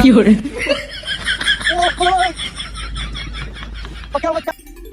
有人，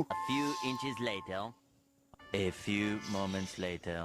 A few inches later. A few moments later.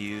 few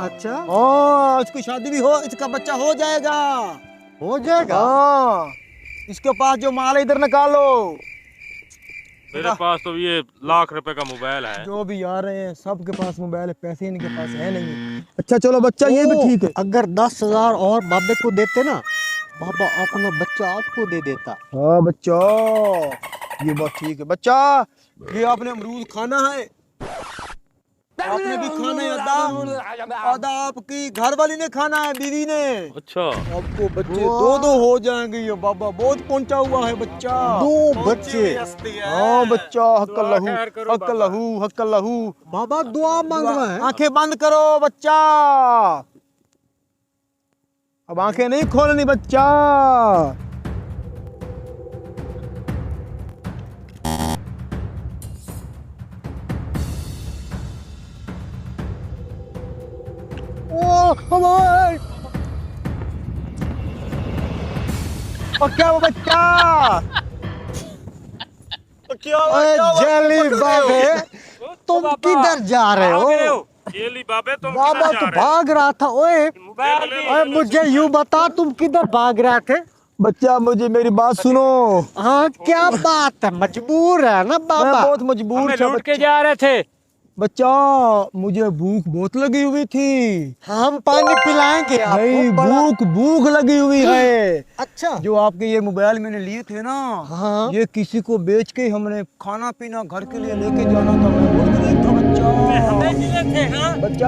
अच्छा हाँ, इसकी शादी भी हो, इसका बच्चा हो जाएगा। हो जाएगा। हाँ, इसके पास जो माल है इधर निकालो। मेरे पास तो ये लाख रुपए का मोबाइल है। जो भी आ रहे हैं सबके पास मोबाइल है, पैसे इनके पास है नहीं। अच्छा चलो बच्चा ये भी ओ, ठीक है। अगर 10,000 और बाबे को देते ना, बाबा अपना बच्चा आपको दे देता। हाँ बच्चा, ये बात ठीक है। बच्चा ये आपने अमरूद खाना है, आपने भी खाना है। आधा आधा आपकी घर वाली ने खाना है, बीवी ने। अच्छा, आपको बच्चे दो दो हो जाएंगे। ये बाबा बहुत पहुंचा हुआ है बच्चा। 2 बच्चे। हाँ बच्चा, हक्का लहू, खैर करो हक्का लहू, हक्का लहू। बाबा दुआ मांग रहा है। आंखें बंद करो बच्चा, अब आंखें नहीं खोलनी बच्चा। ओ हमारे और क्या हुआ बच्चा? क्या हुआ, ओए क्या हुआ? जेली पकड़ रहे हो? बाबे, तुम किधर जा रहे हो? केली बाबे तुम बाबा किधर जा तो रहे हो? भाग रहा था। ओए मोबाइल ओए मुझे यूं बता, तुम किधर भाग रहे थे? बच्चा मुझे मेरी बात सुनो। हाँ क्या बात है, मजबूर है ना मैं बाबा? बहुत मजबूर हमें था लूट के बच्चा। जा रहे थे। बच्चा मुझे भूख बहुत लगी हुई थी। हम पानी पिलाएंगे नहीं, आपको। बड़ा- भूख भूख लगी हुई है। अच्छा जो आपके ये मोबाइल मैंने लिए थे ना, हाँ। ये किसी को बेच के हमने खाना पीना घर के लिए लेके जाना था। मैं बहुत गरीब था बच्चा। बच्चा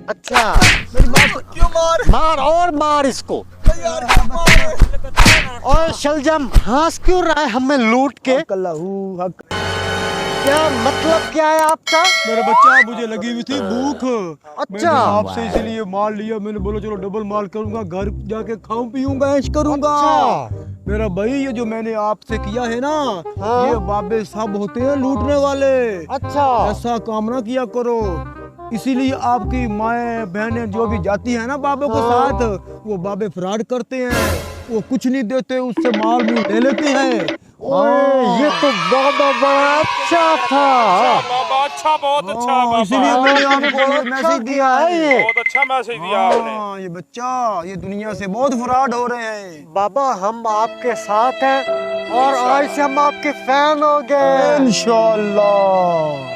अच्छा, मेरी बात क्यों मार और मार इसको। यार क्यों मार? और शलजम हंस क्यों रहा है हमें लूट के? हक लहू, हक। क्या मतलब क्या है आपका? मेरे बच्चा मुझे लगी हुई थी भूख। अच्छा। मैंने आपसे इसीलिए माल लिया। मैंने बोला चलो डबल माल करूंगा, घर जाके खाऊं पीऊंगा, ऐश करूंगा। अच्छा। मेरा भाई ये जो मैंने आपसे किया है ना, हाँ। ये बाबे सब होते हैं लूटने वाले। अच्छा ऐसा काम ना किया करो। इसीलिए आपकी माएँ बहनें जो भी जाती है ना बाबे के हाँ। साथ, वो बाबे फ्रॉड करते हैं। वो कुछ नहीं देते, उससे माल भी ले लेते हैं। ओए, ये तो बाबा बड़ा अच्छा था। बाबा अच्छा, बहुत अच्छा हाँ, बाबा। इसीलिए मैंने आपको ये अच्छा मैसेज दिया है है। ये। बहुत अच्छा मैसेज दिया आपने। हाँ, ये बच्चा, ये दुनिया से बहुत फ्रॉड हो रहे हैं। बाबा हम आपके साथ हैं और आज से हम आपके फैन हो गए। इंशाअल्लाह।